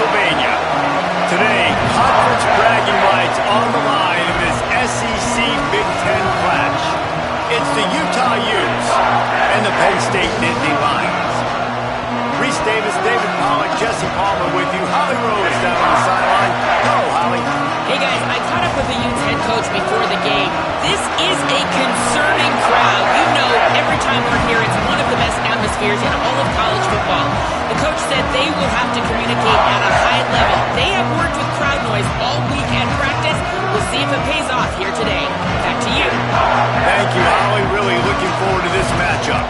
Pennsylvania. Today, conference bragging rights on the line in this SEC Big Ten clash. It's the Utah Utes and the Penn State Nittany Lions. Reese Davis, David Pollack, Jesse Palmer with you. Holly Rose down on the sideline. Go, Holly. Hey guys, I caught up with the Utes head coach before the game. This is a concerning crowd. You know, every time we're here, it's one of the best atmospheres in all of college football. The coach said they will have to communicate at a high level. They have worked with crowd noise all week at practice. We'll see if it pays off here today. Back to you. Thank you, Holly. Really looking forward to this matchup.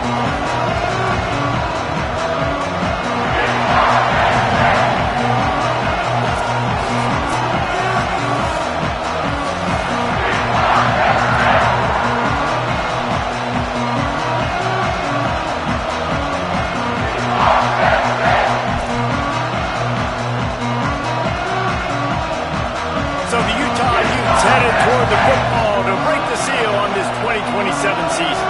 Headed toward the football to break the seal on this 2027 season.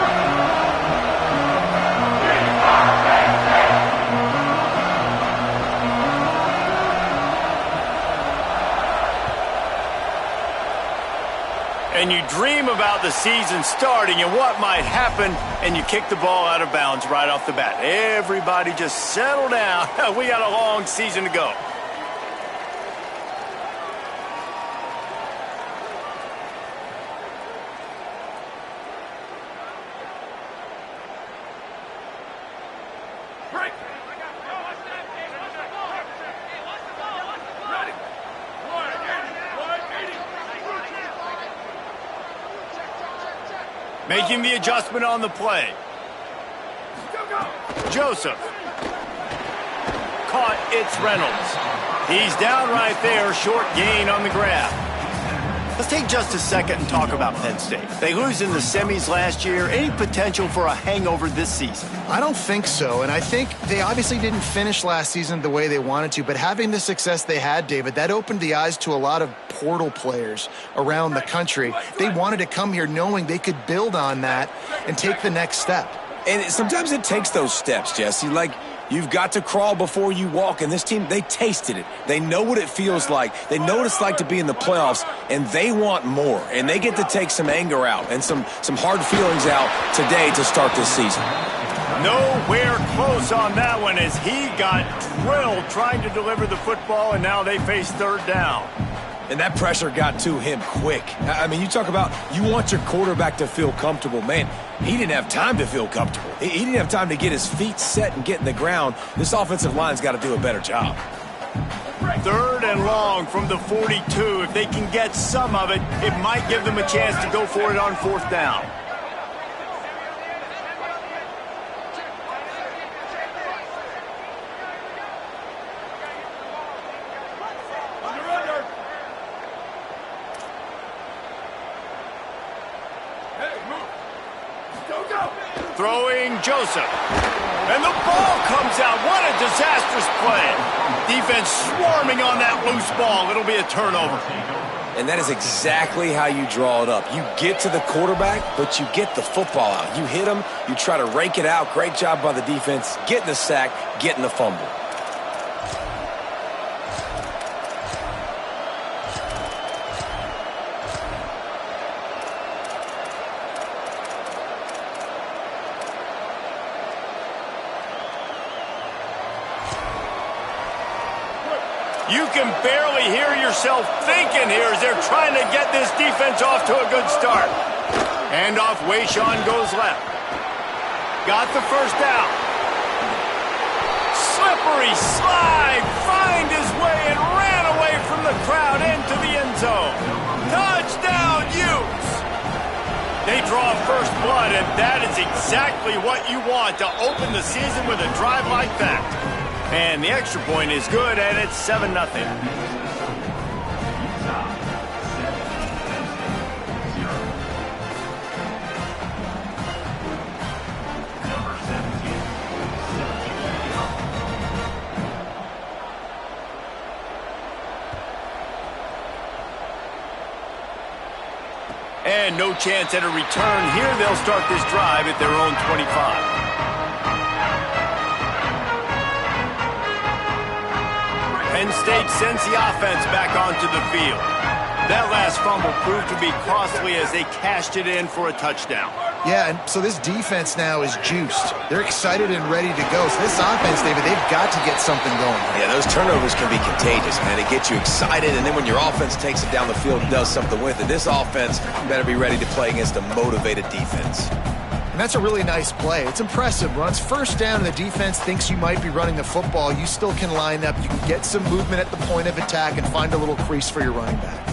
And you dream about the season starting and what might happen, and you kick the ball out of bounds right off the bat. Everybody just settle down. We got a long season to go. Making the adjustment on the play. Joseph. Caught, it's Reynolds. He's down right there, short gain on the grab. Let's take just a second and talk about Penn State. They lose in the semis last year. Any potential for a hangover this season? I don't think so, and I think they obviously didn't finish last season the way they wanted to, but having the success they had, David, that opened the eyes to a lot of portal players around the country. They wanted to come here knowing they could build on that and take the next step. And sometimes it takes those steps, Jesse. Like, you've got to crawl before you walk, and this team, they tasted it. They know what it feels like. They know what it's like to be in the playoffs, and they want more. And they get to take some anger out and some hard feelings out today to start this season. Nowhere close on that one as he got drilled trying to deliver the football, and now they face third down. And that pressure got to him quick. I mean, you talk about you want your quarterback to feel comfortable. Man, he didn't have time to feel comfortable. He didn't have time to get his feet set and get in the ground. This offensive line's got to do a better job. Third and long from the 42. If they can get some of it, it might give them a chance to go for it on fourth down. Throwing Joseph. And the ball comes out. What a disastrous play. Defense swarming on that loose ball. It'll be a turnover. And that is exactly how you draw it up. You get to the quarterback, but you get the football out. You hit him. You try to rake it out. Great job by the defense. Getting the sack, getting the fumble. You can barely hear yourself thinking here as they're trying to get this defense off to a good start. Handoff, Wayshawn goes left. Got the first down. Slippery slide, find his way and ran away from the crowd into the end zone. Touchdown, Utes! They draw first blood, and that is exactly what you want to open the season with a drive like that. And the extra point is good, and it's 7-0. And no chance at a return here. They'll start this drive at their own 25. Penn State sends the offense back onto the field. That last fumble proved to be costly as they cashed it in for a touchdown. Yeah, and so this defense now is juiced. They're excited and ready to go. So this offense, David, they've got to get something going. Yeah, those turnovers can be contagious, man. It gets you excited, and then when your offense takes it down the field and does something with it, this offense better be ready to play against a motivated defense. And that's a really nice play. It's impressive. When it's first down and the defense thinks you might be running the football, you still can line up. You can get some movement at the point of attack and find a little crease for your running back.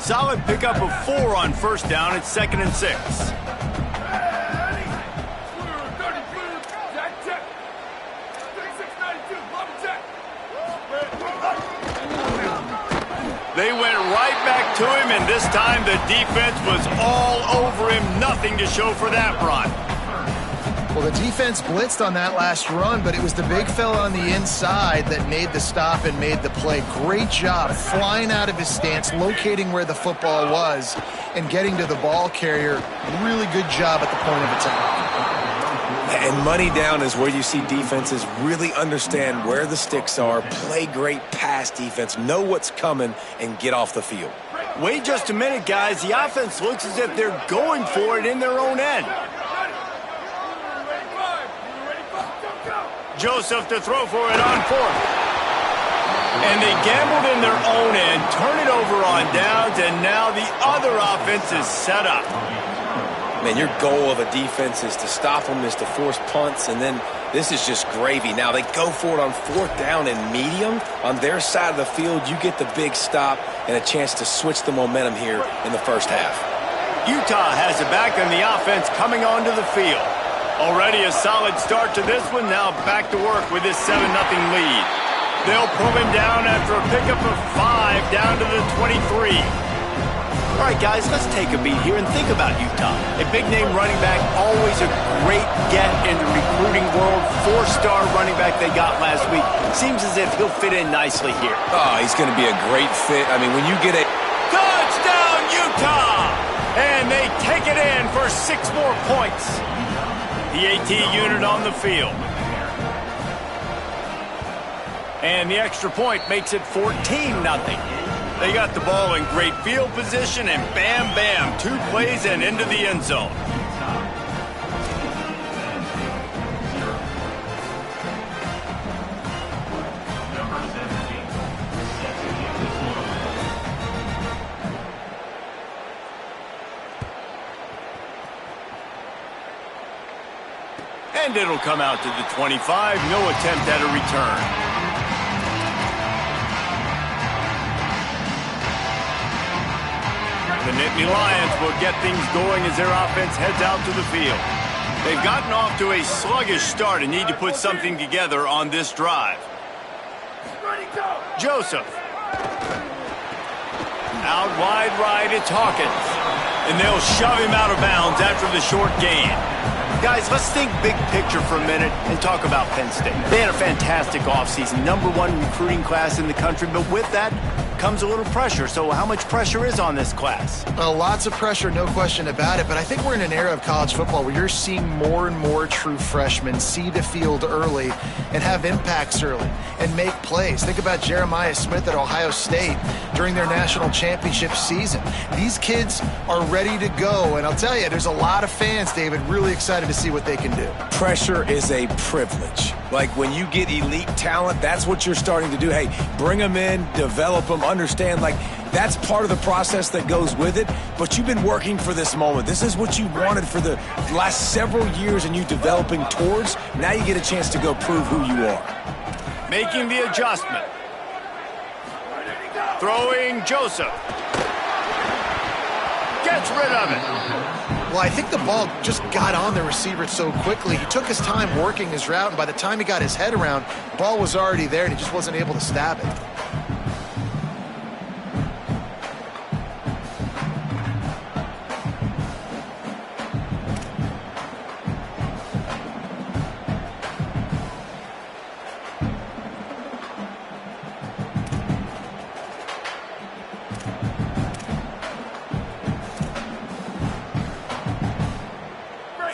Solid pickup of 4 on first down. It's 2nd and 6. They went right back to him, and this time the defense was all over him. Nothing to show for that run. Well, the defense blitzed on that last run, but it was the big fella on the inside that made the stop and made the play. Great job flying out of his stance, locating where the football was, and getting to the ball carrier. Really good job at the point of attack. And money down is where you see defenses really understand where the sticks are, play great pass defense, know what's coming, and get off the field. Wait just a minute, guys. The offense looks as if they're going for it in their own end. Joseph to throw for it on 4th. And they gambled in their own end, turn it over on downs, and now the other offense is set up. Man, your goal of a defense is to stop them, is to force punts, and then this is just gravy. Now they go for it on 4th down and medium. On their side of the field, you get the big stop and a chance to switch the momentum here in the first half. Utah has it back on the offense coming onto the field. Already a solid start to this one. Now back to work with this 7-0 lead. They'll pull him down after a pickup of 5 down to the 23. All right, guys, let's take a beat here and think about Utah. A big-name running back, always a great get in the recruiting world. 4-star running back they got last week. Seems as if he'll fit in nicely here. Oh, he's going to be a great fit. I mean, when you get a touchdown, Utah! And they take it in for 6 more points. The AT unit on the field. And the extra point makes it 14-0. They got the ball in great field position, and bam, bam, 2 plays and into the end zone. And it'll come out to the 25. No attempt at a return. The Nittany Lions will get things going as their offense heads out to the field. They've gotten off to a sluggish start and need to put something together on this drive. Joseph. Out wide right, it's Hawkins. And they'll shove him out of bounds after the short gain. Guys, let's think big picture for a minute and talk about Penn State. They had a fantastic offseason, #1 recruiting class in the country, but with that comes a little pressure. So how much pressure is on this class? Well, lots of pressure, no question about it, but I think we're in an era of college football where you're seeing more and more true freshmen see the field early and have impacts early and make plays. Think about Jeremiah Smith at Ohio State during their national championship season. These kids are ready to go, and I'll tell you, there's a lot of fans, David, really excited to see what they can do. Pressure is a privilege. Like when you get elite talent, that's what you're starting to do. Hey, bring them in, develop them, understand, like that's part of the process that goes with it. But you've been working for this moment. This is what you wanted for the last several years and you developing towards. Now you get a chance to go prove who you are. Making the adjustment. Throwing Joseph. Gets rid of it. Well, I think the ball just got on the receiver so quickly. He took his time working his route, and by the time he got his head around, the ball was already there, and he just wasn't able to stab it.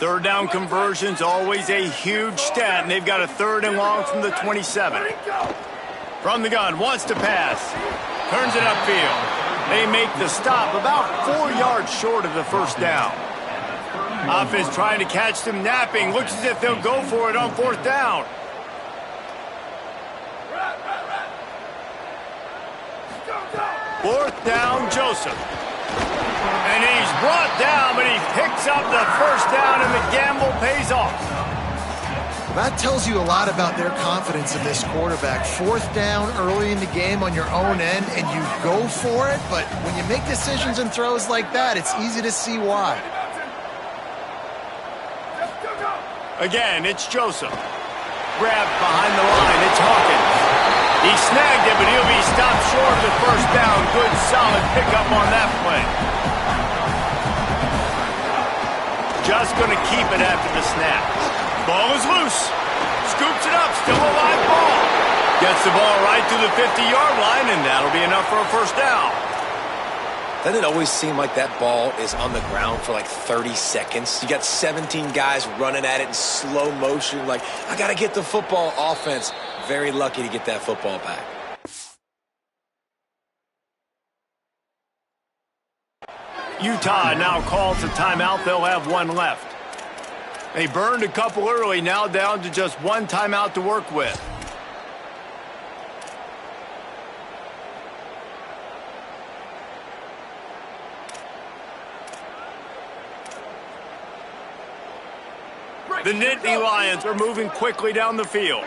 Third down conversion's always a huge stat, and they've got a 3rd and long from the 27. From the gun, wants to pass. Turns it upfield. They make the stop about 4 yards short of the first down. Offense trying to catch them napping. Looks as if they'll go for it on 4th down. Fourth down, Joseph. And he's brought down, but he picks up the first down, and the gamble pays off. That tells you a lot about their confidence in this quarterback. 4th down early in the game on your own end, and you go for it, but when you make decisions and throws like that, it's easy to see why. Again, it's Joseph. Grabbed behind the line, it's Hawkins. He snagged it, but he'll be stopped short of the first down. Good, solid pickup on that play. Just going to keep it after the snap. Ball is loose. Scoops it up, still a live ball. Gets the ball right to the 50-yard line, and that'll be enough for a first down. Doesn't it always seem like that ball is on the ground for like 30 seconds? You got 17 guys running at it in slow motion. Like, I got to get the football. Offense, very lucky to get that football back. Utah now calls a timeout. They'll have one left. They burned a couple early, now down to just one timeout to work with. The Nittany Lions are moving quickly down the field.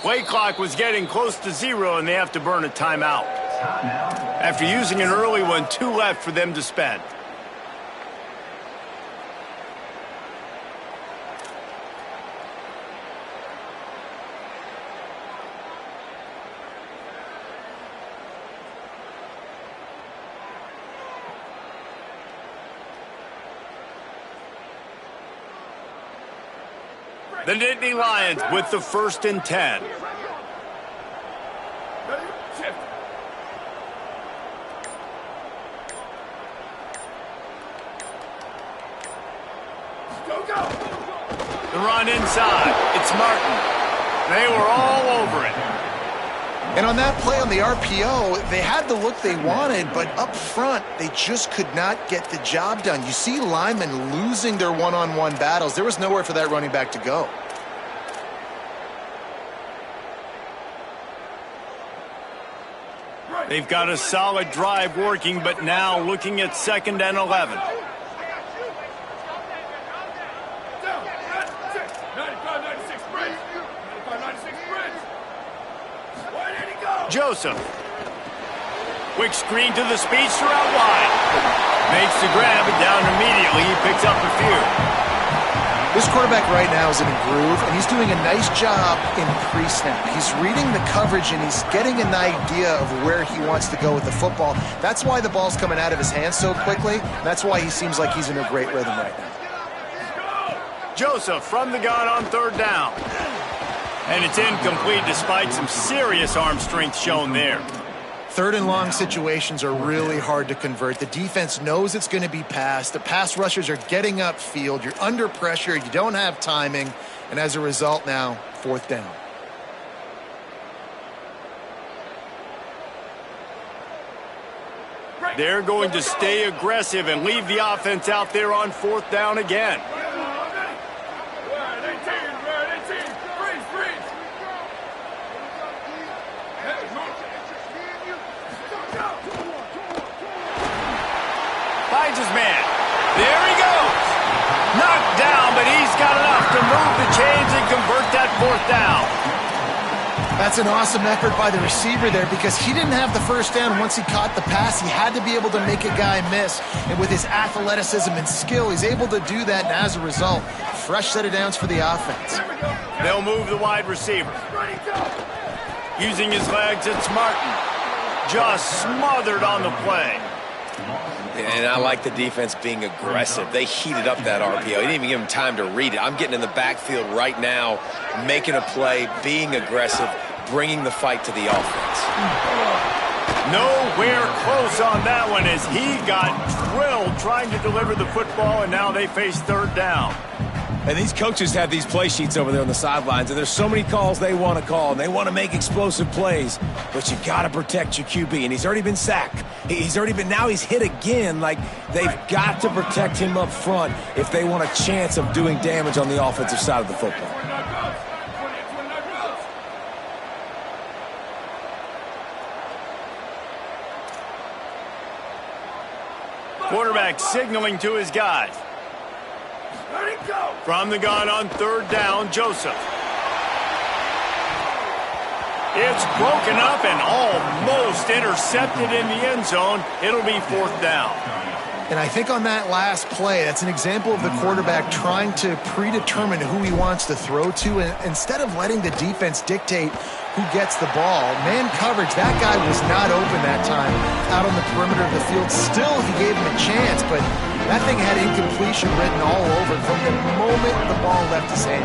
Play clock was getting close to 0, and they have to burn a timeout. After using an early one, 2 left for them to spend. The Nittany Lions with the 1st and 10. The run inside. It's Martin. They were all over it. And on that play on the RPO, they had the look they wanted, but up front, they just could not get the job done. You see linemen losing their one-on-one battles. There was nowhere for that running back to go. They've got a solid drive working, but now looking at 2nd and 11. Joseph. Quick screen to the speedster out wide. Makes the grab, and down immediately. He picks up a few. This quarterback right now is in a groove, and he's doing a nice job in pre-snap. He's reading the coverage, and he's getting an idea of where he wants to go with the football. That's why the ball's coming out of his hands so quickly. That's why he seems like he's in a great rhythm right now. Joseph from the gun on 3rd down. And it's incomplete despite some serious arm strength shown there. 3rd and long situations are really hard to convert. The defense knows it's going to be passed. The pass rushers are getting upfield. You're under pressure. You don't have timing. And as a result now, 4th down. They're going to stay aggressive and leave the offense out there on 4th down again. Finds his man. There he goes. Knocked down, but he's got enough to move the chains and convert that 4th down. That's an awesome effort by the receiver there because he didn't have the first down once he caught the pass. He had to be able to make a guy miss. And with his athleticism and skill, he's able to do that. And as a result, fresh set of downs for the offense. They'll move the wide receiver. Using his legs, it's Martin. Just smothered on the play. And I like the defense being aggressive. They heated up that RPO. He didn't even give him time to read it. I'm getting in the backfield right now, making a play, being aggressive, bringing the fight to the offense. Nowhere close on that one as he got drilled trying to deliver the football, and now they face third down. And these coaches have these play sheets over there on the sidelines, and there's so many calls they want to call, and they want to make explosive plays, but you got to protect your QB, and he's already been sacked. Now he's hit again. Like, they've got to protect him up front if they want a chance of doing damage on the offensive side of the football. Quarterback signaling to his guys. From the gun on third down, Joseph. It's broken up and almost intercepted in the end zone. It'll be fourth down. And I think on that last play, that's an example of the quarterback trying to predetermine who he wants to throw to, and instead of letting the defense dictate who gets the ball. Man coverage, that guy was not open that time out on the perimeter of the field. Still, he gave him a chance, but that thing had incompletion written all over it from the moment the ball left his hand.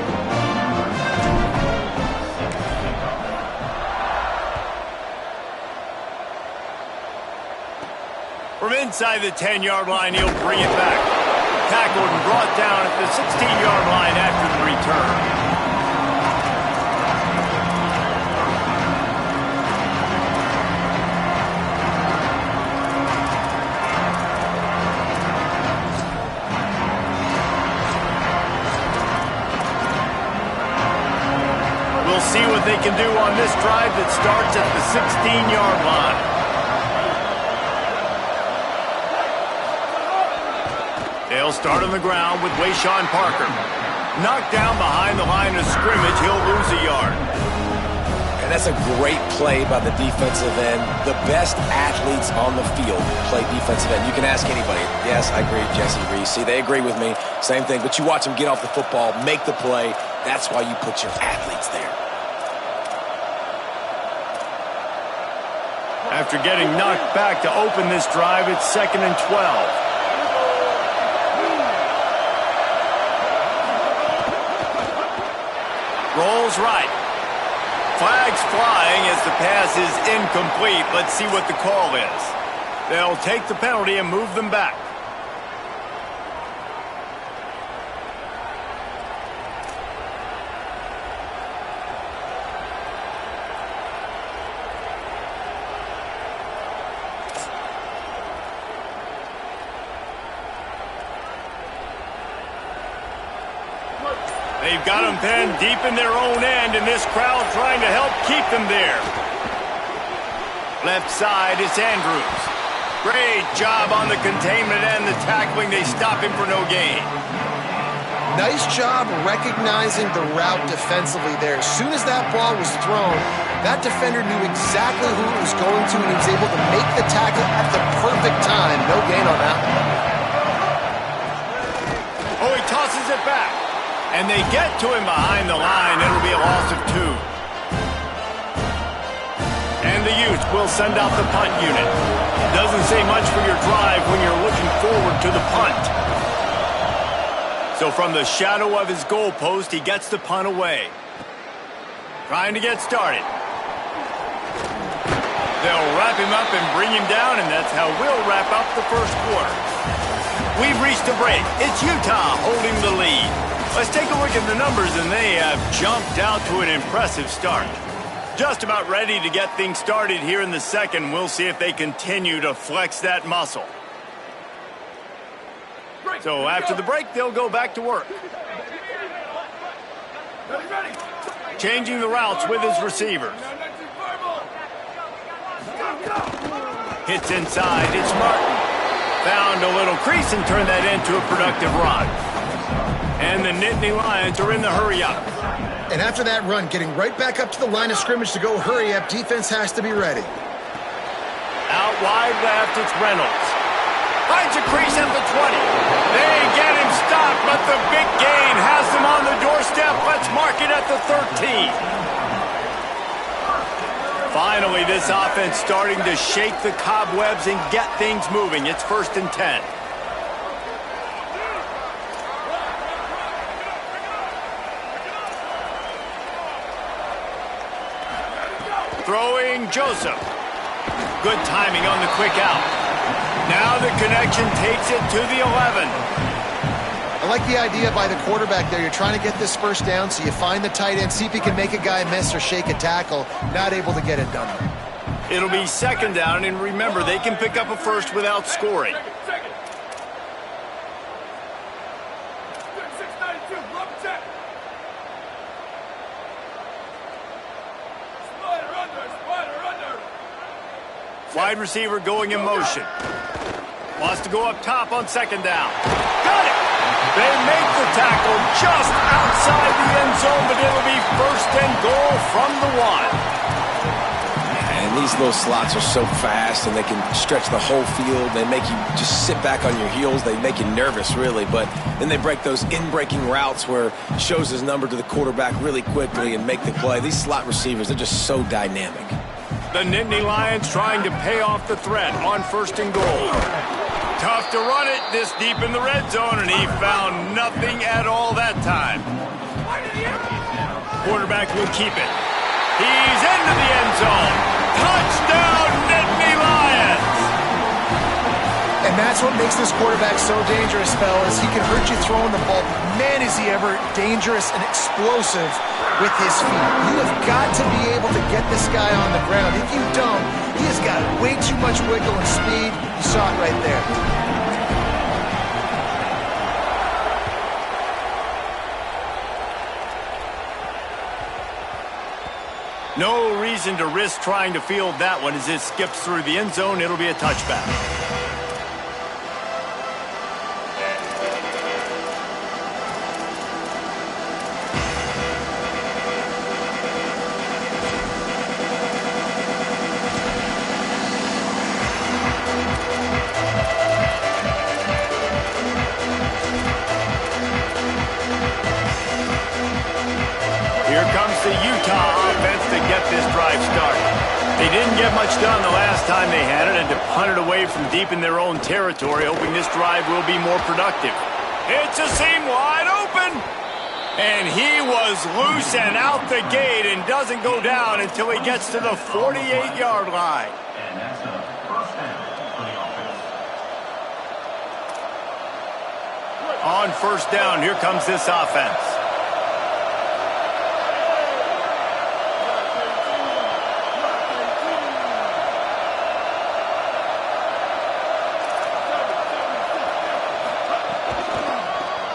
From inside the 10-yard line, he'll bring it back. Tackled and brought down at the 16-yard line after the return. We'll see what they can do on this drive that starts at the 16-yard line. They'll start on the ground with Wayshawn Parker. Knocked down behind the line of scrimmage, he'll lose a yard. And that's a great play by the defensive end. The best athletes on the field play defensive end. You can ask anybody. Yes, I agree, Jesse Reese. See, they agree with me. Same thing. But you watch them get off the football, make the play. That's why you put your athletes there. After getting knocked back to open this drive, it's 2nd and 12. Rolls right. Flags flying as the pass is incomplete. Let's see what the call is. They'll take the penalty and move them back. They've got them pinned deep in their own end, and this crowd trying to help keep them there. Left side, it's Andrews. Great job on the containment and the tackling. They stop him for no gain. Nice job recognizing the route defensively there. As soon as that ball was thrown, that defender knew exactly who it was going to, and he was able to make the tackle at the perfect time. No gain on that one. Oh, he tosses it back. And they get to him behind the line. It'll be a loss of 2. And the Utes will send out the punt unit. Doesn't say much for your drive when you're looking forward to the punt. So from the shadow of his goalpost, he gets the punt away. Trying to get started. They'll wrap him up and bring him down, and that's how we'll wrap up the first quarter. We've reached a break. It's Utah holding the lead. Let's take a look at the numbers, and they have jumped out to an impressive start. Just about ready to get things started here in the second. We'll see if they continue to flex that muscle. So after the break, they'll go back to work. Changing the routes with his receivers. Hits inside, it's Martin. Found a little crease and turned that into a productive run. And the Nittany Lions are in the hurry-up. And after that run, getting right back up to the line of scrimmage to go hurry-up, defense has to be ready. Out wide left, it's Reynolds. Finds a crease at the 20. They get him stopped, but the big gain has them on the doorstep. Let's mark it at the 13. Finally, this offense starting to shake the cobwebs and get things moving. It's 1st and 10. Throwing Joseph. Good timing on the quick out. Now the connection takes it to the 11. I like the idea by the quarterback there. You're trying to get this first down, so you find the tight end, see if he can make a guy miss or shake a tackle. Not able to get it done. It'll be second down, and remember, they can pick up a first without scoring. Wide receiver going in motion. Wants to go up top on second down. Got it! They make the tackle just outside the end zone, but it'll be first and goal from the 1. And these little slots are so fast, and they can stretch the whole field. They make you just sit back on your heels. They make you nervous, really. But then they break those in-breaking routes where it shows his number to the quarterback really quickly and make the play. These slot receivers, they're just so dynamic. The Nittany Lions trying to pay off the threat on first and goal. Tough to run it this deep in the red zone, and he found nothing at all that time. Quarterback will keep it. He's into the end zone. Touchdown, Nittany Lions! And that's what makes this quarterback so dangerous, fellas. He can hurt you throwing the ball. Man, is he ever dangerous and explosive with his feet. You have got to be able to get this guy on the ground. If you don't, he has got way too much wiggle and speed. You saw it right there. No reason to risk trying to field that one as it skips through the end zone. It'll be a touchback. Here comes the Utah offense to get this drive started. They didn't get much done the last time they had it and to punt it away from deep in their own territory, hoping this drive will be more productive. It's a seam wide open. And he was loose and out the gate and doesn't go down until he gets to the 48-yard line. And that's a first down for the offense. On first down, here comes this offense.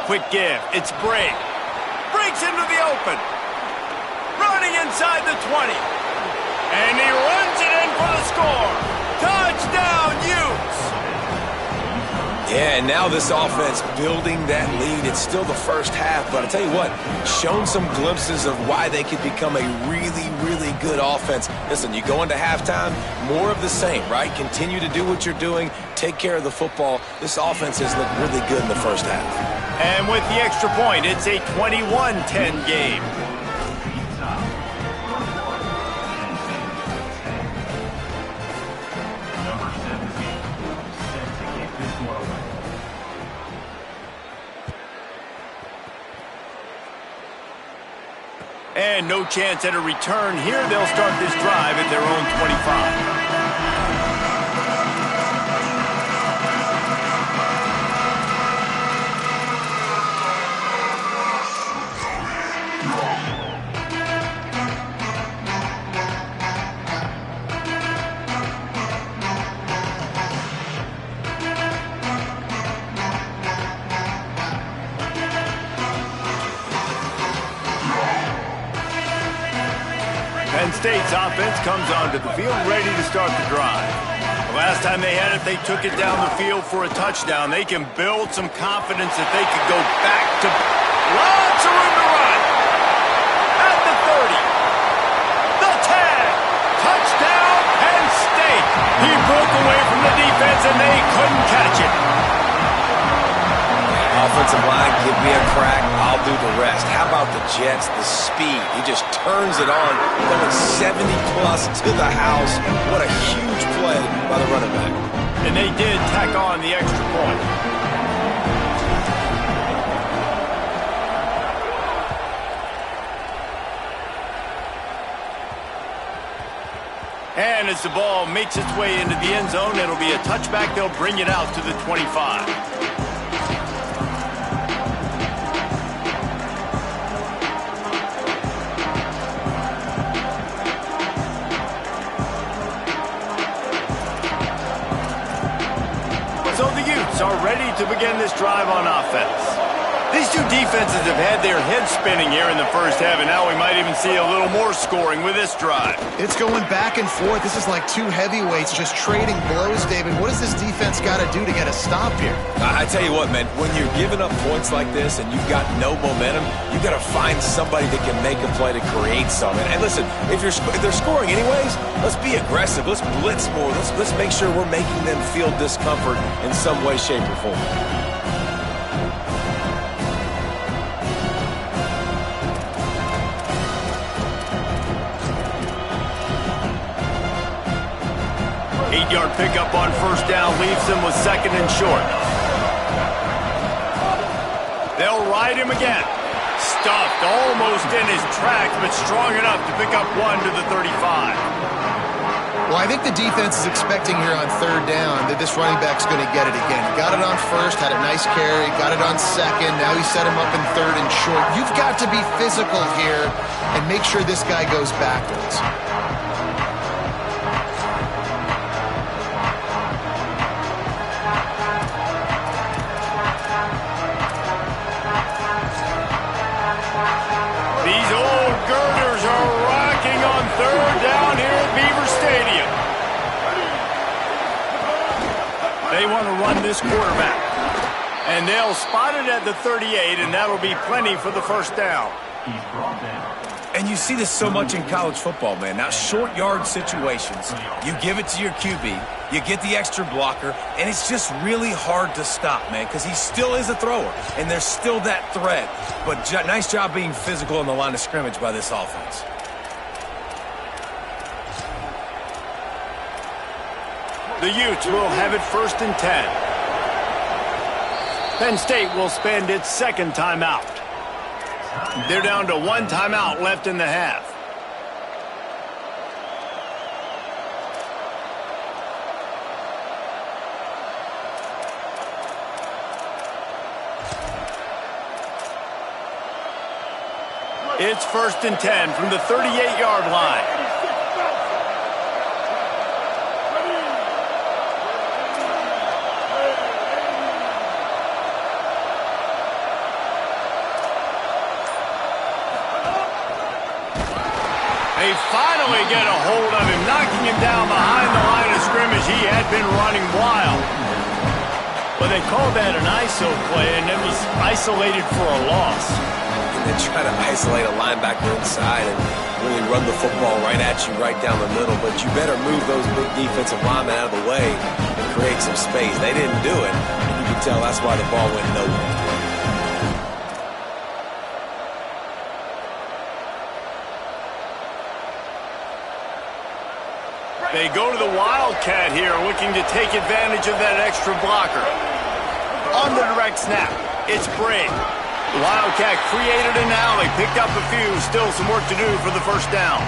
Quick give. It's Bray. Breaks into the open. Running inside the 20. And he runs it in for the score. Touchdown, Utes. Yeah, and now this offense building that lead. It's still the first half, but I tell you what, shown some glimpses of why they could become a really, really good offense. Listen, you go into halftime, more of the same, right? Continue to do what you're doing, take care of the football. This offense has looked really good in the first half. And with the extra point, it's a 21-10 game. And no chance at a return here. They'll start this drive at their own 25. Penn State's offense comes onto the field ready to start the drive. The last time they had it, they took it down the field for a touchdown. They can build some confidence that they could go back to lots of room to run. At the 30. The 10. Touchdown, Penn State. He broke away from the defense and they couldn't catch it. Offensive line, give me a crack, I'll do the rest. How about the Jets, the speed? He just turns it on, going 70-plus to the house. What a huge play by the running back. And they did tack on the extra point. And as the ball makes its way into the end zone, it'll be a touchback. They'll bring it out to the 25. So the Utes are ready to begin this drive on offense. These two defenses have had their heads spinning here in the first half, and now we might even see a little more scoring with this drive. It's going back and forth. This is like two heavyweights just trading blows, David. What does this defense got to do to get a stop here? I tell you what, man, when you're giving up points like this and you've got no momentum, you got to find somebody that can make a play to create something. And listen, if they're scoring anyways, let's be aggressive. Let's blitz more. Let's make sure we're making them feel discomfort in some way, shape, or form. Yard pickup on first down leaves them with second and short. They'll ride him again. Stuffed almost in his tracks, but strong enough to pick up one to the 35. Well, I think the defense is expecting here on third down that this running back's going to get it again. Got it on first, had a nice carry, got it on second. Now he set him up in third and short. You've got to be physical here and make sure this guy goes backwards. Third down here at Beaver Stadium. They want to run this quarterback. And they'll spot it at the 38, and that'll be plenty for the first down. He's brought down. And you see this so much in college football, man. Now, short yard situations, you give it to your QB, you get the extra blocker, and it's just really hard to stop, man, because he still is a thrower, and there's still that threat. But nice job being physical on the line of scrimmage by this offense. The Utes will have it first and 10. Penn State will spend its second timeout. They're down to one timeout left in the half. It's first and 10 from the 38-yard line. They finally get a hold of him, knocking him down behind the line of scrimmage. He had been running wild. But they called that an ISO play, and it was isolated for a loss. And they try to isolate a linebacker inside and really run the football right at you, right down the middle. But you better move those big defensive linemen out of the way and create some space. They didn't do it, and you can tell that's why the ball went nowhere. They go to the Wildcat here, looking to take advantage of that extra blocker. On the direct snap, it's Briggs. The Wildcat created an alley, picked up a few, still some work to do for the first down.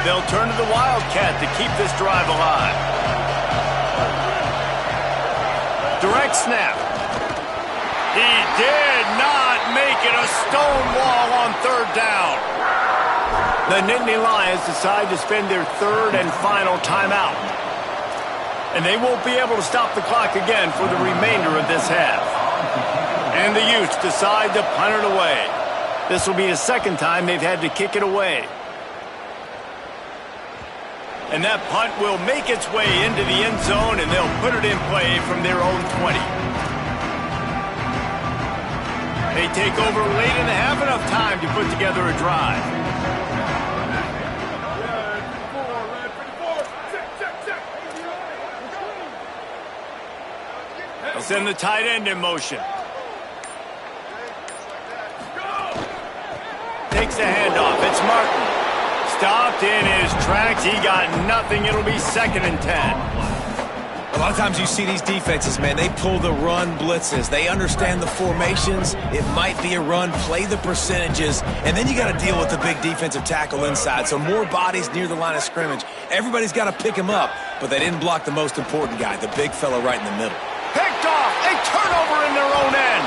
They'll turn to the Wildcat to keep this drive alive. Direct snap. He did not make it a stone wall on third down. The Nittany Lions decide to spend their third and final timeout. And they won't be able to stop the clock again for the remainder of this half. And the Utes decide to punt it away. This will be the second time they've had to kick it away. And that punt will make its way into the end zone, and they'll put it in play from their own 20. They take over late and have enough time to put together a drive. Send the tight end in motion. Takes the handoff. It's Martin. Stopped in his tracks. He got nothing. It'll be 2nd and 10. A lot of times you see these defenses, man, they pull the run blitzes. They understand the formations. It might be a run, play the percentages, and then you got to deal with the big defensive tackle inside. So more bodies near the line of scrimmage. Everybody's got to pick him up, but they didn't block the most important guy, the big fella right in the middle. Picked off. A turnover in their own end.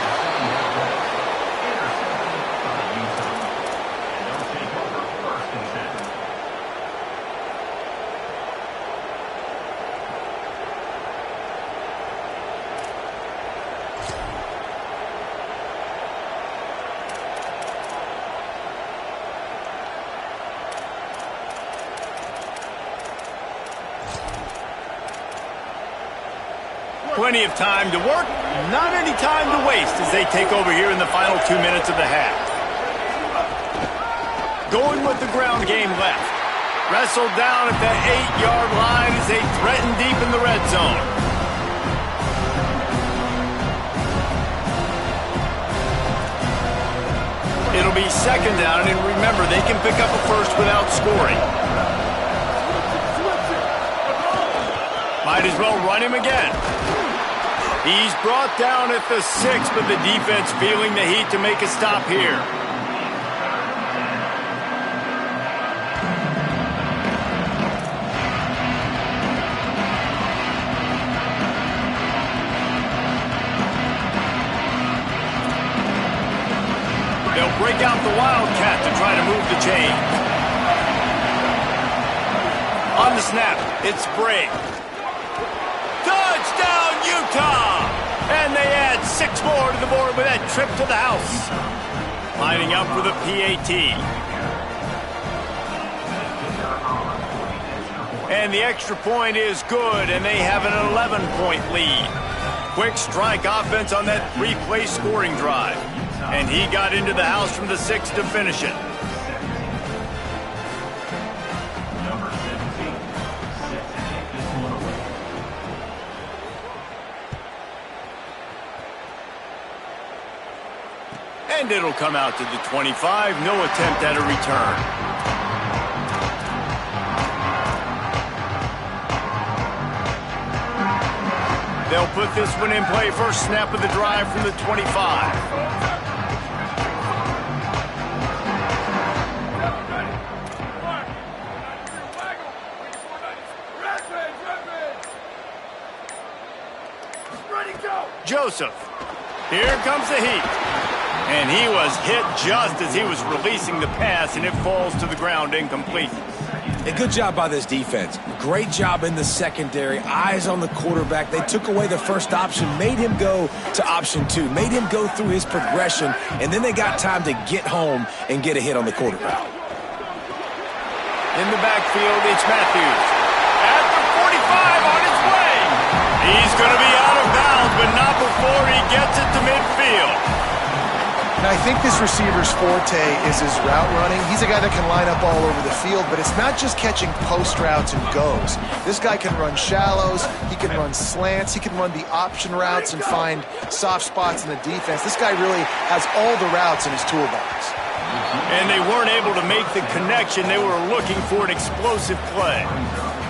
Plenty of time to work, not any time to waste as they take over here in the final 2 minutes of the half. Going with the ground game left. Wrestled down at the 8-yard line as they threaten deep in the red zone. It'll be 2nd down, and remember, they can pick up a first without scoring. Might as well run him again. He's brought down at the 6, but the defense feeling the heat to make a stop here. They'll break out the Wildcat to try to move the chains. On the snap, it's Bray. Touchdown, Utah! And they add 6 more to the board with that trip to the house. Lining up for the PAT. And the extra point is good, and they have an 11-point lead. Quick strike offense on that 3-play scoring drive. And he got into the house from the 6 to finish it. And it'll come out to the 25. No attempt at a return. They'll put this one in play. First snap of the drive from the 25. Joseph. Here comes the heat. And he was hit just as he was releasing the pass, and it falls to the ground incomplete. A good job by this defense. Great job in the secondary. Eyes on the quarterback. They took away the first option, made him go to option 2, made him go through his progression, and then they got time to get home and get a hit on the quarterback. In the backfield, it's Matthews. At the 45 on his way. He's going to be out of bounds, but not before he gets it to midfield. Now, I think this receiver's forte is his route running. He's a guy that can line up all over the field, but it's not just catching post routes and goes. This guy can run shallows, he can run slants, he can run the option routes and find soft spots in the defense. This guy really has all the routes in his toolbox. And they weren't able to make the connection. They were looking for an explosive play.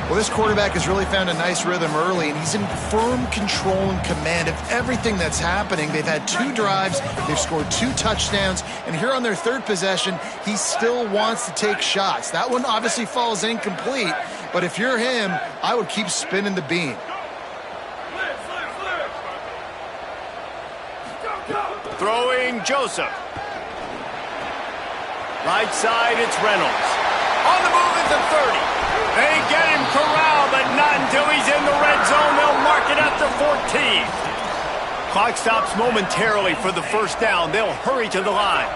Well, this quarterback has really found a nice rhythm early, and he's in firm control and command of everything that's happening. They've had 2 drives, they've scored 2 touchdowns, and here on their 3rd possession, he still wants to take shots. That one obviously falls incomplete, but if you're him, I would keep spinning the beam. Throwing Joseph. Right side, it's Reynolds. On the move at the 30. They get him corralled, but not until he's in the red zone. They'll mark it at the 14. Clock stops momentarily for the first down. They'll hurry to the line.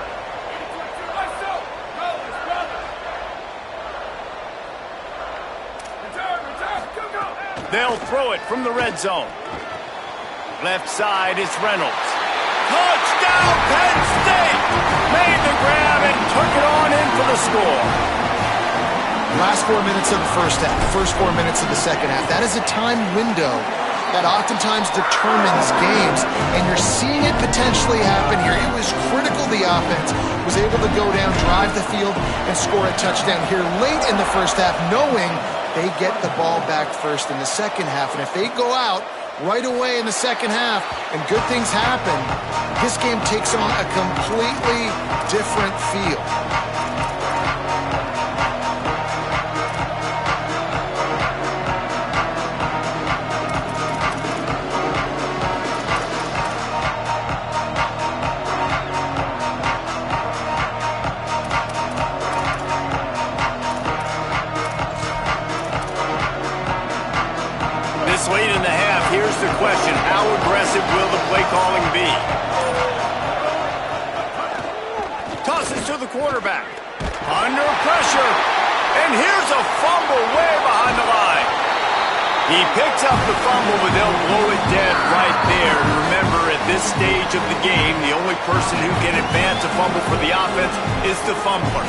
They'll throw it from the red zone. Left side, it's Reynolds. Touchdown, Penn State! Made the grab and took it on in for the score. Last 4 minutes of the first half, first 4 minutes of the second half. That is a time window that oftentimes determines games, and you're seeing it potentially happen here. It was critical the offense was able to go down, drive the field, and score a touchdown here late in the first half, knowing they get the ball back first in the second half. And if they go out right away in the second half and good things happen, this game takes on a completely different feel. Late in the half, here's the question: how aggressive will the play calling be? Tosses to the quarterback. Under pressure. And here's a fumble way behind the line. He picks up the fumble, but they'll blow it dead right there. Remember, at this stage of the game, the only person who can advance a fumble for the offense is the fumbler.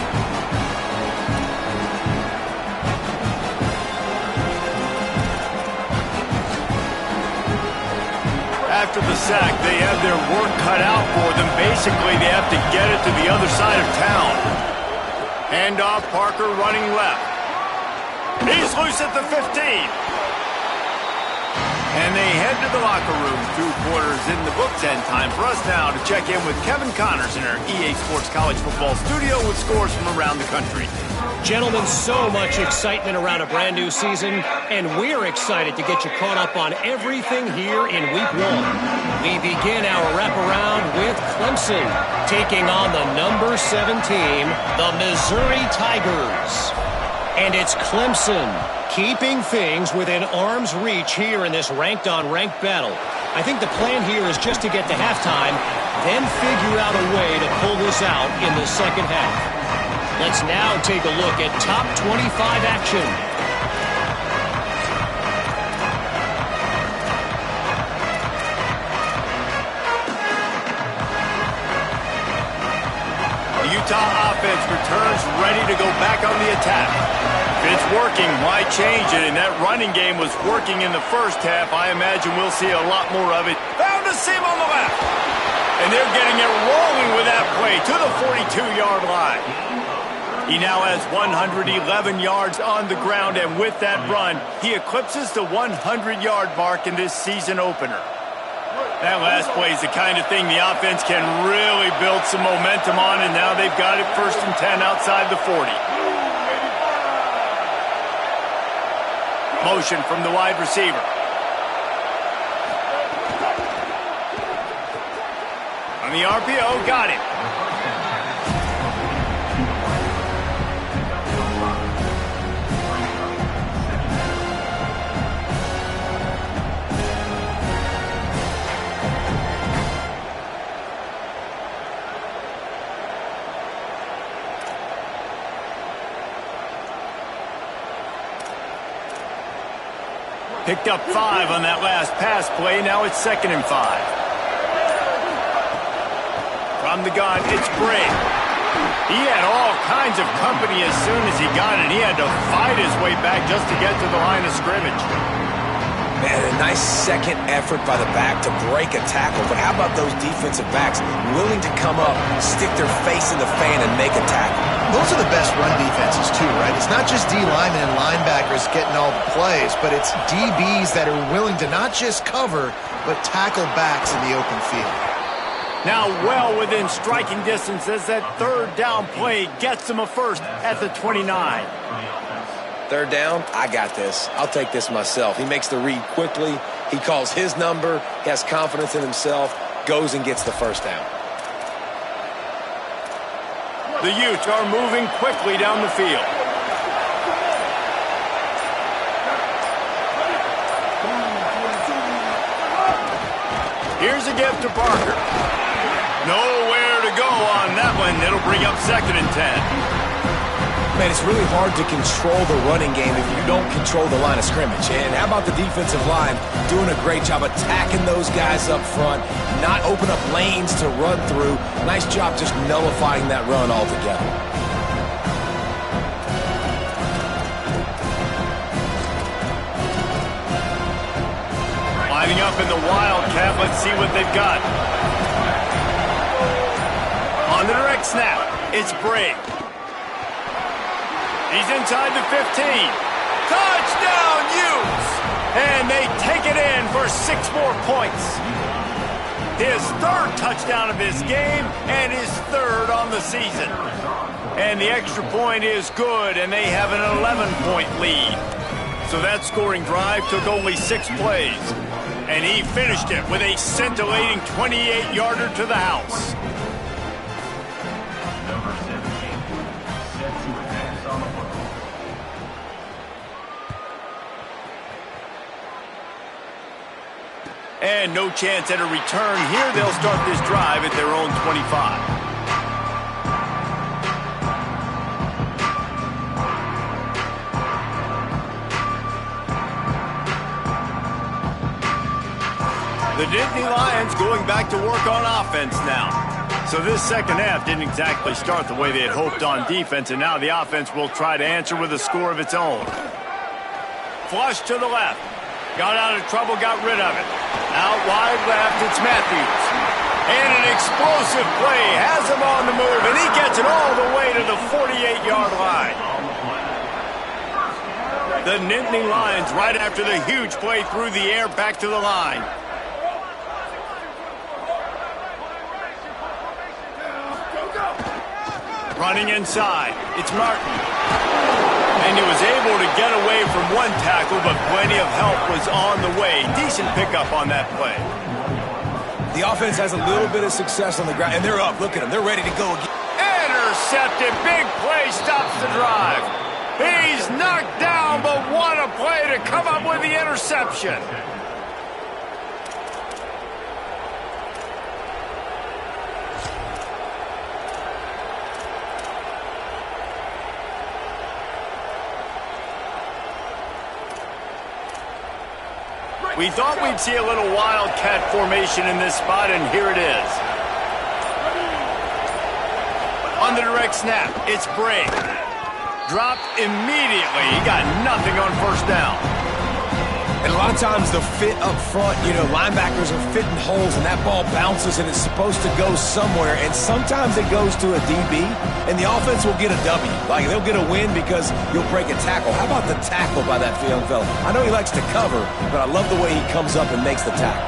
After the sack, they have their work cut out for them. Basically, they have to get it to the other side of town. Handoff, Parker running left. He's loose at the 15. And they head to the locker room. 2 quarters in the books, and time for us now to check in with Kevin Connors in our EA Sports College Football studio with scores from around the country. Gentlemen, so much excitement around a brand new season, and we're excited to get you caught up on everything here in Week 1. We begin our wraparound with Clemson, taking on the number 7 team, the Missouri Tigers. And it's Clemson keeping things within arm's reach here in this ranked-on-ranked battle. I think the plan here is just to get to halftime, then figure out a way to pull this out in the second half. Let's now take a look at top 25 action. The Utah offense returns ready to go back on the attack. If it's working, why change it? And that running game was working in the first half. I imagine we'll see a lot more of it. Found a seam on the left. And they're getting it rolling with that play to the 42-yard line. He now has 111 yards on the ground, and with that run, he eclipses the 100-yard mark in this season opener. That last play is the kind of thing the offense can really build some momentum on, and now they've got it 1st and 10 outside the 40. Motion from the wide receiver. On the RPO, got him. Picked up 5 on that last pass play. Now it's 2nd and 5. From the gun, it's Bray. He had all kinds of company as soon as he got it. He had to fight his way back just to get to the line of scrimmage. Man, a nice second effort by the back to break a tackle. But how about those defensive backs willing to come up, stick their face in the fan, and make a tackle? Those are the best run defenses, too, right? It's not just D linemen and linebackers getting all the plays, but it's DBs that are willing to not just cover, but tackle backs in the open field. Now well within striking distance as that 3rd down play gets him a first at the 29. 3rd down, I got this. I'll take this myself. He makes the read quickly. He calls his number. He has confidence in himself. Goes and gets the 1st down. The Utes are moving quickly down the field. Here's a give to Parker. Nowhere to go on that one. It'll bring up 2nd and 10. Man, it's really hard to control the running game if you don't control the line of scrimmage. And how about the defensive line doing a great job attacking those guys up front, not open up lanes to run through. Nice job just nullifying that run altogether. the Wildcat. Let's see what they've got. On the direct snap, it's Brake. He's inside the 15. Touchdown, Utes! And they take it in for 6 more points. His 3rd touchdown of this game and his 3rd on the season. And the extra point is good, and they have an 11-point lead. So that scoring drive took only 6 plays. And he finished it with a scintillating 28-yarder to the house. Number 17, set to advance on the football. And no chance at a return here. They'll start this drive at their own 25. The Nittany Lions going back to work on offense now. So this second half didn't exactly start the way they had hoped on defense, and now the offense will try to answer with a score of its own. Flush to the left. Got out of trouble, got rid of it. Out wide left, it's Matthews. And an explosive play has him on the move, and he gets it all the way to the 48-yard line. The Nittany Lions right after the huge play through the air back to the line. Running inside, it's Martin. And he was able to get away from one tackle, but plenty of help was on the way. Decent pickup on that play. The offense has a little bit of success on the ground, and they're up. Look at them. They're ready to go again. Intercepted. Big play stops the drive. He's knocked down, but what a play to come up with the interception. We thought we'd see a little wildcat formation in this spot, and here it is. On the direct snap, it's Brake. Dropped immediately. He got nothing on first down. And a lot of times the fit up front, linebackers are fitting holes, and that ball bounces, and it's supposed to go somewhere, and sometimes it goes to a DB, and the offense will get a W. Like, they'll get a win because you'll break a tackle. How about the tackle by that young fella? I know he likes to cover, but I love the way he comes up and makes the tackle.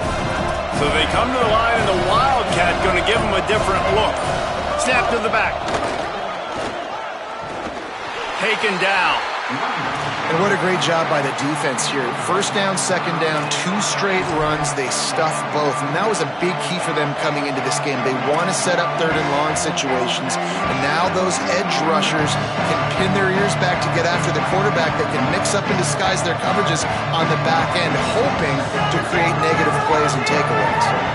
So they come to the line, and the Wildcat going to give him a different look. Snap to the back. Taken down. And what a great job by the defense here. First down, second down, 2 straight runs. They stuffed both. And that was a big key for them coming into this game. They want to set up 3rd and long situations. And now those edge rushers can pin their ears back to get after the quarterback. They can mix up and disguise their coverages on the back end, hoping to create negative plays and takeaways.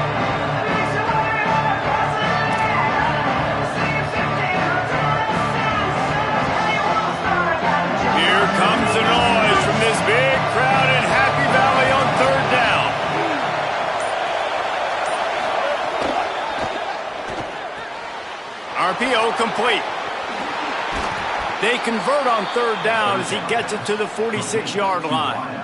Comes the noise from this big crowd in Happy Valley on 3rd down. RPO complete. They convert on 3rd down as he gets it to the 46-yard line.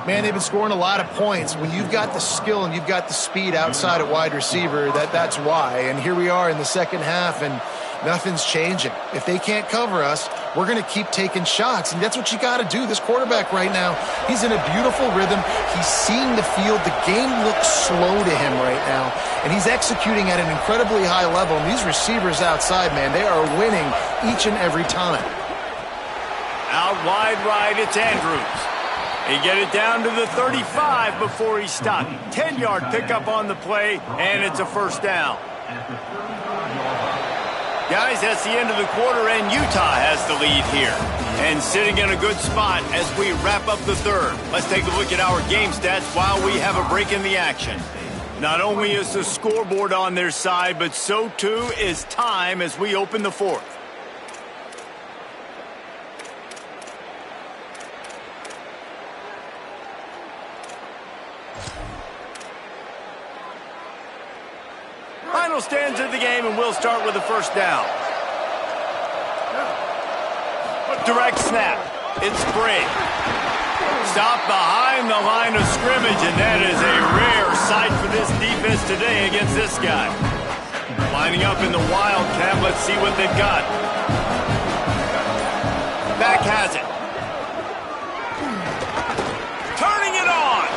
Man, they've been scoring a lot of points. When you've got the skill and you've got the speed outside at wide receiver, that's why. And here we are in the second half, and nothing's changing. If they can't cover us, we're going to keep taking shots, and that's what you got to do. This quarterback right now, he's in a beautiful rhythm. He's seeing the field. The game looks slow to him right now, and he's executing at an incredibly high level. And these receivers outside, man, they are winning each and every time. Out wide right, it's Andrews. He get it down to the 35 before he stopped. 10-yard pickup on the play, and it's a first down. Guys, that's the end of the quarter, and Utah has the lead here. And sitting in a good spot as we wrap up the 3rd. Let's take a look at our game stats while we have a break in the action. Not only is the scoreboard on their side, but so too is time as we open the 4th. Final stands of the game, and we'll start with the first down. Direct snap. It's Brake. Stop behind the line of scrimmage, and that is a rare sight for this defense today against this guy. Lining up in the Wildcat, let's see what they've got. Back has it. Turning it on.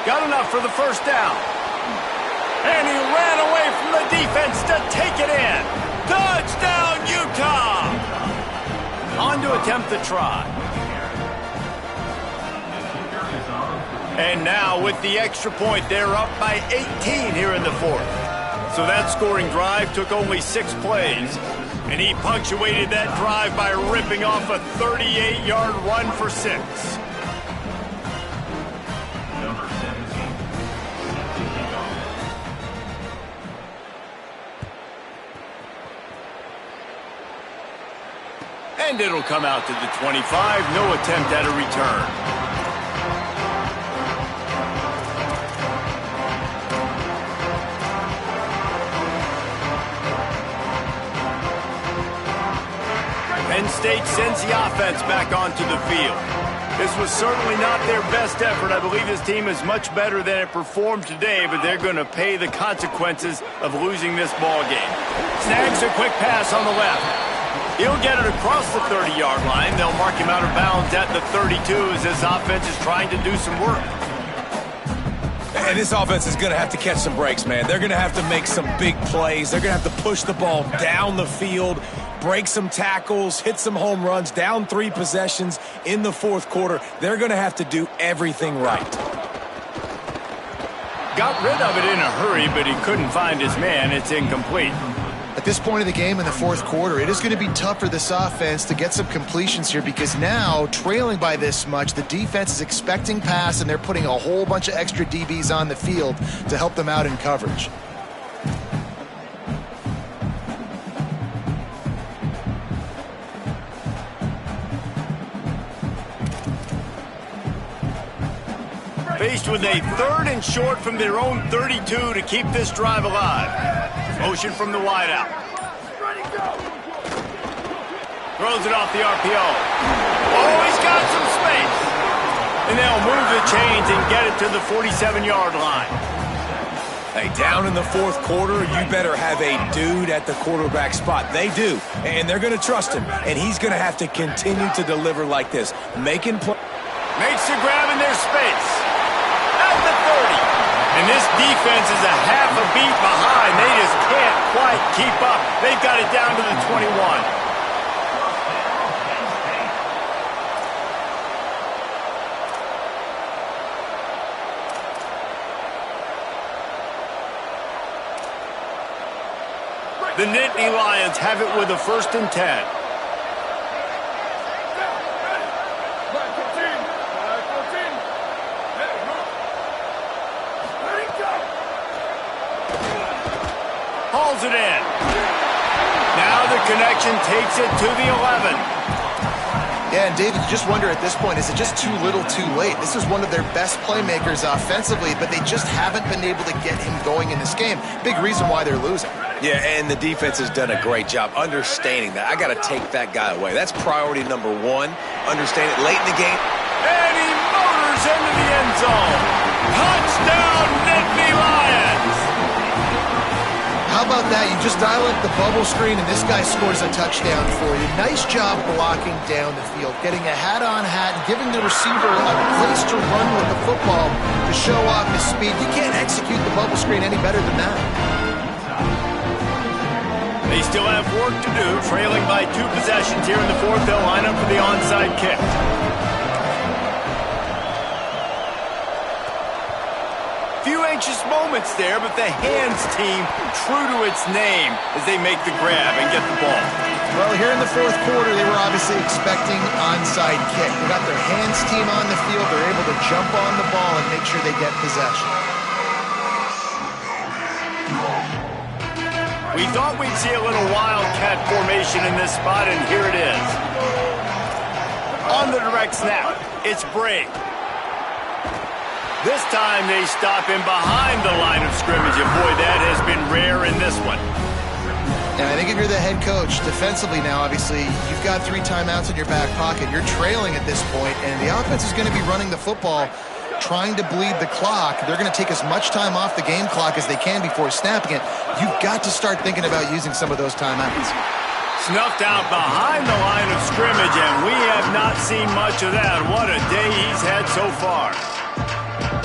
Got enough for the first down. And he ran away from the defense to take it in. Touchdown, Utah! On to attempt the try. And now with the extra point, they're up by 18 here in the fourth. So that scoring drive took only 6 plays. And he punctuated that drive by ripping off a 38-yard run for 6. Number 17. And it'll come out to the 25. No attempt at a return. Penn State sends the offense back onto the field. This was certainly not their best effort. I believe this team is much better than it performed today, but they're going to pay the consequences of losing this ball game. Snags a quick pass on the left. He'll get it across the 30-yard line. They'll mark him out of bounds at the 32 as this offense is trying to do some work. And this offense is going to have to catch some breaks, man. They're going to have to make some big plays. They're going to have to push the ball down the field, break some tackles, hit some home runs, down 3 possessions in the fourth quarter. They're going to have to do everything right. Got rid of it in a hurry, but he couldn't find his man. It's incomplete. At this point of the game in the fourth quarter, it is going to be tough for this offense to get some completions here because now, trailing by this much, the defense is expecting pass and they're putting a whole bunch of extra DBs on the field to help them out in coverage. Faced with a 3rd and short from their own 32 to keep this drive alive. Motion from the wideout. Throws it off the RPO. Oh, he's got some space. And they'll move the chains and get it to the 47-yard line. Hey, down in the fourth quarter, you better have a dude at the quarterback spot. They do, and they're going to trust him. And he's going to have to continue to deliver like this. Making play. Makes the grab in their space. At the 30. And this defense is a half a beat behind. They just can't quite keep up. They've got it down to the 21. The Nittany Lions have it with a 1st and 10. Hauls it in. Now the connection takes it to the 11. Yeah, and David, you just wonder at this point, is it just too little too late? This is one of their best playmakers offensively, but they just haven't been able to get him going in this game. Big reason why they're losing. Yeah, and the defense has done a great job understanding that. I got to take that guy away. That's priority number 1. Understand it late in the game. And he motors into the end zone. Touchdown, Nittany Lions. How about that? You just dial up the bubble screen and this guy scores a touchdown for you. Nice job blocking down the field, getting a hat-on hat, and giving the receiver a place to run with the football to show off his speed. You can't execute the bubble screen any better than that. They still have work to do, trailing by 2 possessions here in the fourth. They'll line up for the onside kick. Few anxious moments there, but the hands team true to its name as they make the grab and get the ball. Well, here in the fourth quarter, they were obviously expecting onside kick. They got their hands team on the field. They're able to jump on the ball and make sure they get possession. We thought we'd see a little wildcat formation in this spot, and here it is. On the direct snap, it's Brake. This time they stop him behind the line of scrimmage, and boy, that has been rare in this one. And I think if you're the head coach, defensively now, obviously, you've got 3 timeouts in your back pocket. You're trailing at this point, and the offense is going to be running the football, trying to bleed the clock. They're going to take as much time off the game clock as they can before snapping it. You've got to start thinking about using some of those timeouts. Snuffed out behind the line of scrimmage, and we have not seen much of that. What a day he's had so far.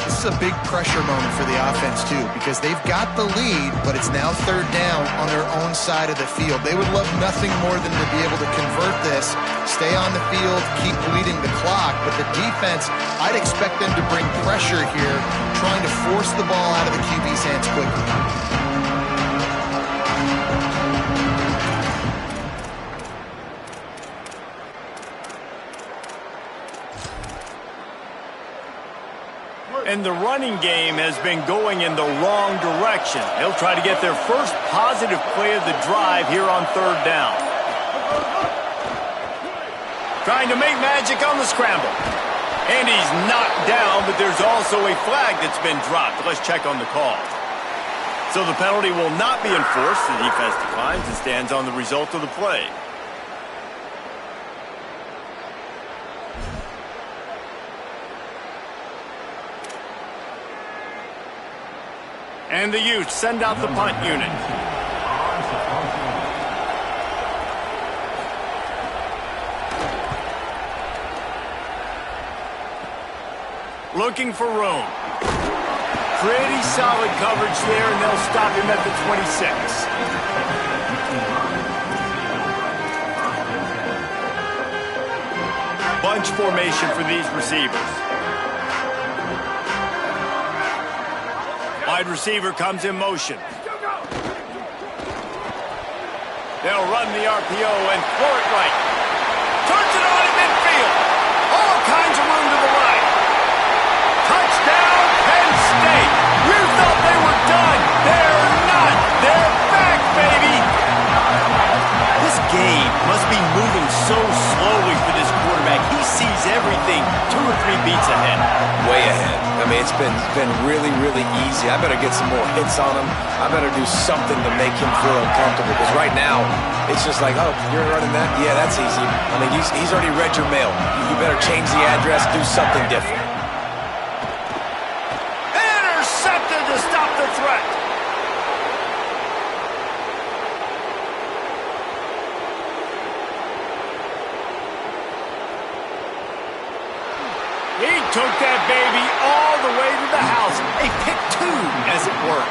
This is a big pressure moment for the offense, too, because they've got the lead, but it's now 3rd down on their own side of the field. They would love nothing more than to be able to convert this, stay on the field, keep bleeding the clock. But the defense, I'd expect them to bring pressure here, trying to force the ball out of the QB's hands quickly. And the running game has been going in the wrong direction. They'll try to get their first positive play of the drive here on 3rd down. Trying to make magic on the scramble. And he's knocked down, but there's also a flag that's been dropped. Let's check on the call. So the penalty will not be enforced. The defense declines and stands on the result of the play. And the Utes send out the punt unit. Looking for room. Pretty solid coverage there, and they'll stop him at the 26. Bunch formation for these receivers. Wide receiver comes in motion. They'll run the RPO and throw it right. Turns it on in midfield. All kinds of room to the right. Touchdown, Penn State. You thought they were done. They're not. They're back, baby. This game must be moving so slowly for this quarterback. He sees everything 2 or 3 beats ahead. Way ahead. I mean, it's been really, really easy. I better get some more hits on him. I better do something to make him feel uncomfortable. Because right now, it's just like, oh, you're running that? Yeah, that's easy. I mean, he's already read your mail. You better change the address, do something different. Intercepted to stop the threat. He took that baby all the way to the house. A pick 2, as it were.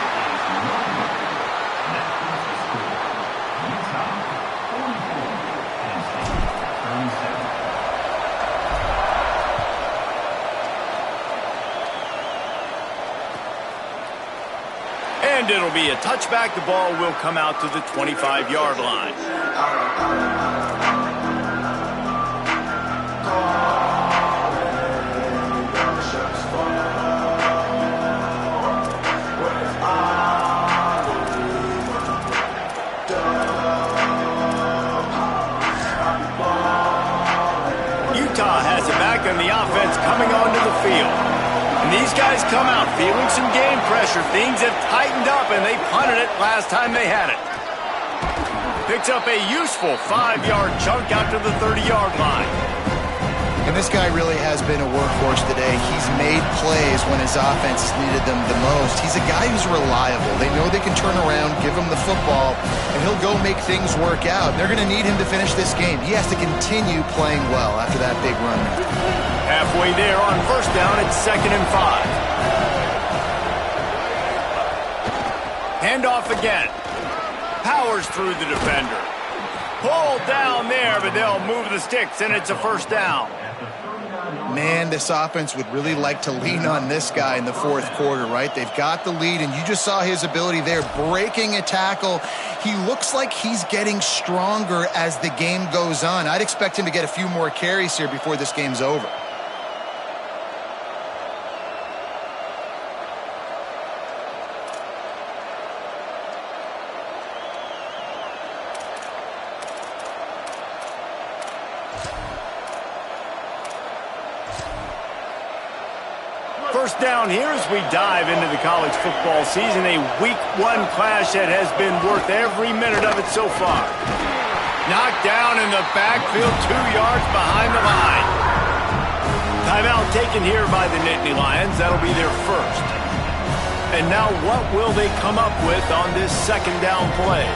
And it'll be a touchback. The ball will come out to the 25-yard line. And the offense coming onto the field. And these guys come out feeling some game pressure. Things have tightened up, and they punted it last time they had it. Picks up a useful 5-yard chunk out to the 30-yard line. And this guy really has been a workhorse today. He's made plays when his offense has needed them the most. He's a guy who's reliable. They know they can turn around, give him the football, and he'll go make things work out. They're going to need him to finish this game. He has to continue playing well after that big run. Halfway there on 1st down, it's 2nd and 5. Handoff again. Powers through the defender. Pulled down there, but they'll move the sticks, and it's a 1st down. Man, this offense would really like to lean on this guy in the 4th quarter, right? They've got the lead, and you just saw his ability there, breaking a tackle. He looks like he's getting stronger as the game goes on. I'd expect him to get a few more carries here before this game's over. first down here as we dive into the college football season. A week 1 clash that has been worth every minute of it so far. Knocked down in the backfield, 2 yards behind the line. Timeout taken here by the Nittany Lions. That'll be their first. And now what will they come up with on this second down play?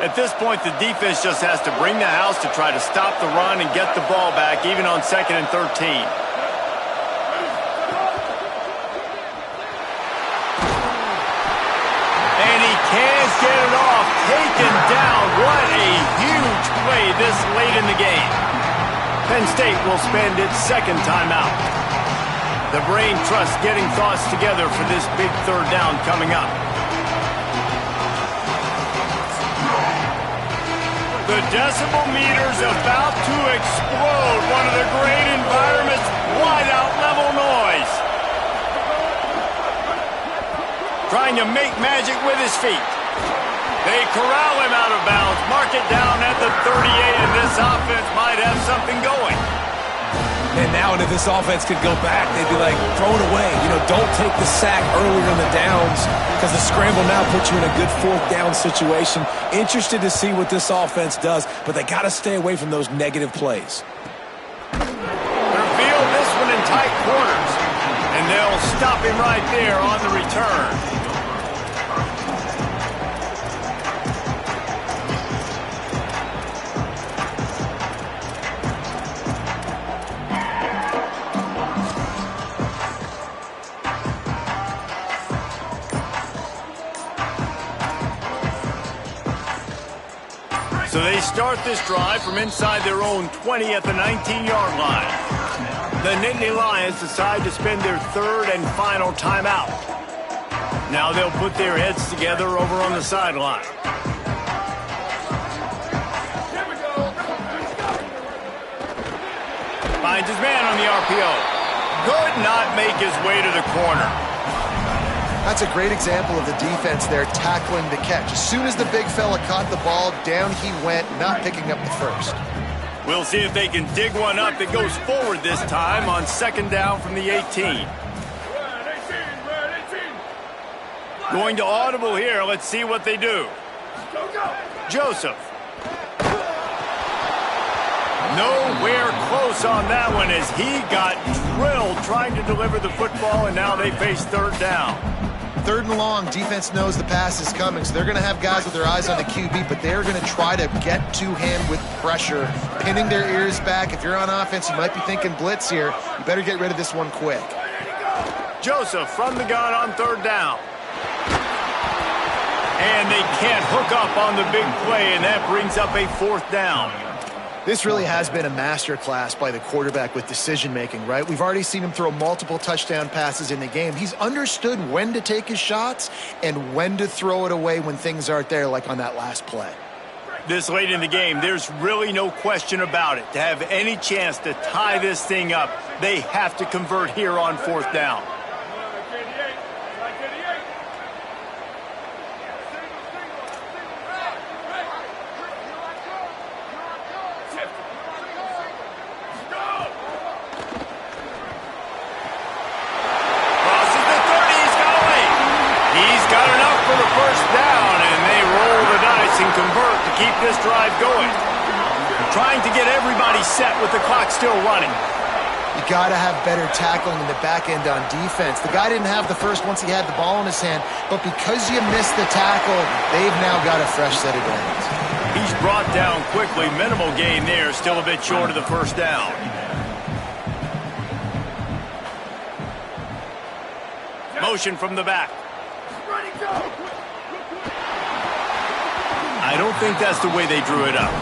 At this point, the defense just has to bring the house to try to stop the run and get the ball back, even on 2nd and 13. And he can't get it off. Taken down. What a huge play this late in the game. Penn State will spend its second timeout. The brain trust getting thoughts together for this big third down coming up. The decibel meter's about to explode. One of the great environments, wide-out level noise. Trying to make magic with his feet. They corral him out of bounds, mark it down at the 38, and this offense might have something going. And now if this offense could go back, they'd be like, throw it away. You know, don't take the sack earlier in the downs because the scramble now puts you in a good 4th down situation. Interested to see what this offense does, but they got to stay away from those negative plays. They'll field this one in tight quarters, and they'll stop him right there on the return. So they start this drive from inside their own 20 at the 19-yard line. The Nittany Lions decide to spend their third and final timeout. Now they'll put their heads together over on the sideline. Finds his man on the RPO. Could not make his way to the corner. That's a great example of the defense there tackling the catch. As soon as the big fella caught the ball, down he went, not picking up the first. We'll see if they can dig one up that goes forward this time on 2nd down from the 18. Going to audible here. Let's see what they do. Joseph. Nowhere close on that one as he got drilled trying to deliver the football, and now they face 3rd down. 3rd and long, defense knows the pass is coming, so they're going to have guys with their eyes on the QB, but they're going to try to get to him with pressure, pinning their ears back. If you're on offense, you might be thinking blitz here. You better get rid of this one quick. Joseph from the gun on 3rd down. And they can't hook up on the big play, and that brings up a 4th down. This really has been a master class by the quarterback with decision-making, right? We've already seen him throw multiple touchdown passes in the game. He's understood when to take his shots and when to throw it away when things aren't there, like on that last play. This late in the game, there's really no question about it. To have any chance to tie this thing up, they have to convert here on 4th down. Convert to keep this drive going. Trying to get everybody set with the clock still running. You got to have better tackling in the back end on defense. The guy didn't have the first once he had the ball in his hand, but because you missed the tackle, they've now got a fresh set of downs. He's brought down quickly. Minimal gain there, still a bit short of the 1st down. Motion from the back. I don't think that's the way they drew it up.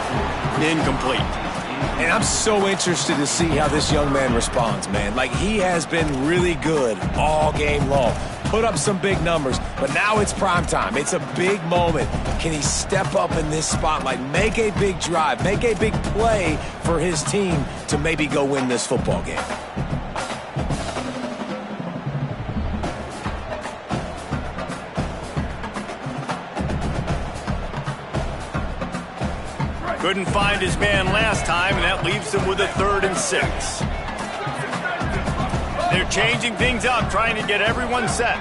Incomplete. And I'm so interested to see how this young man responds, man. Like, he has been really good all game long. Put up some big numbers, but now it's prime time. It's a big moment. Can he step up in this spotlight, make a big drive, make a big play for his team to maybe go win this football game? Couldn't find his man last time, and that leaves him with a 3rd and 6. They're changing things up, trying to get everyone set.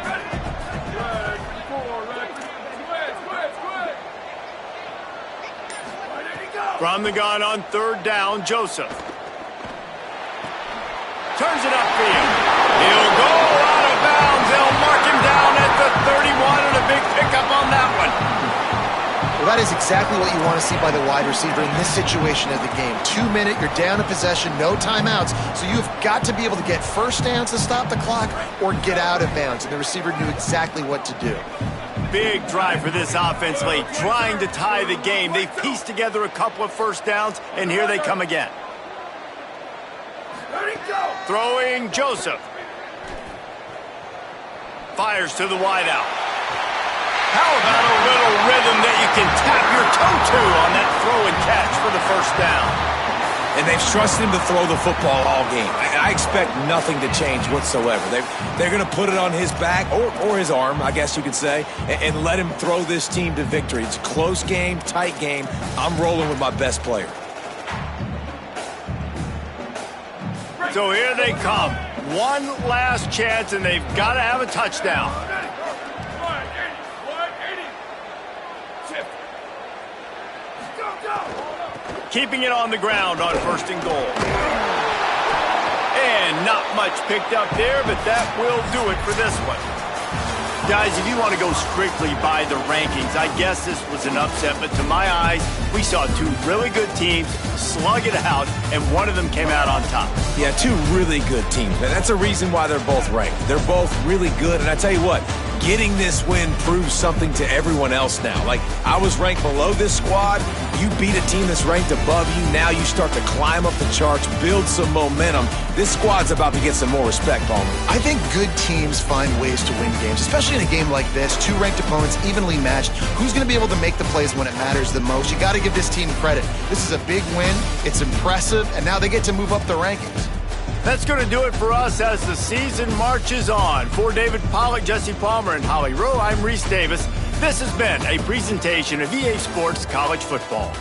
From the gun on 3rd down, Joseph. Turns it upfield. He'll go out of bounds. They'll mark him down at the 31, and a big pickup on that one. Well, that is exactly what you want to see by the wide receiver in this situation of the game. 2 minute, you're down in possession, no timeouts, so you've got to be able to get first downs to stop the clock or get out of bounds, and the receiver knew exactly what to do. Big drive for this offense late, trying to tie the game. They pieced together a couple of first downs, and here they come again. Throwing Joseph. Fires to the wideout. How about a little rhythm that you can tap your toe to on that throw and catch for the first down? And they've trusted him to throw the football all game. I expect nothing to change whatsoever. They're going to put it on his back, or his arm, I guess you could say, and let him throw this team to victory. It's a close game, tight game. I'm rolling with my best player. So here they come. One last chance, and they've got to have a touchdown. Keeping it on the ground on 1st and goal. And not much picked up there, but that will do it for this one. Guys, if you want to go strictly by the rankings, I guess this was an upset, but to my eyes, we saw 2 really good teams slug it out, and one of them came out on top. Yeah, 2 really good teams, man. That's a reason why they're both ranked. They're both really good, and I tell you what, getting this win proves something to everyone else now. Like, I was ranked below this squad. You beat a team that's ranked above you. Now you start to climb up the charts, build some momentum. This squad's about to get some more respect, Palmer. I think good teams find ways to win games, especially in a game like this. 2 ranked opponents, evenly matched. Who's going to be able to make the plays when it matters the most? You got to give this team credit. This is a big win. It's impressive, and now they get to move up the rankings. That's going to do it for us as the season marches on. For David Pollack, Jesse Palmer, and Holly Rowe, I'm Reese Davis. This has been a presentation of EA Sports College Football.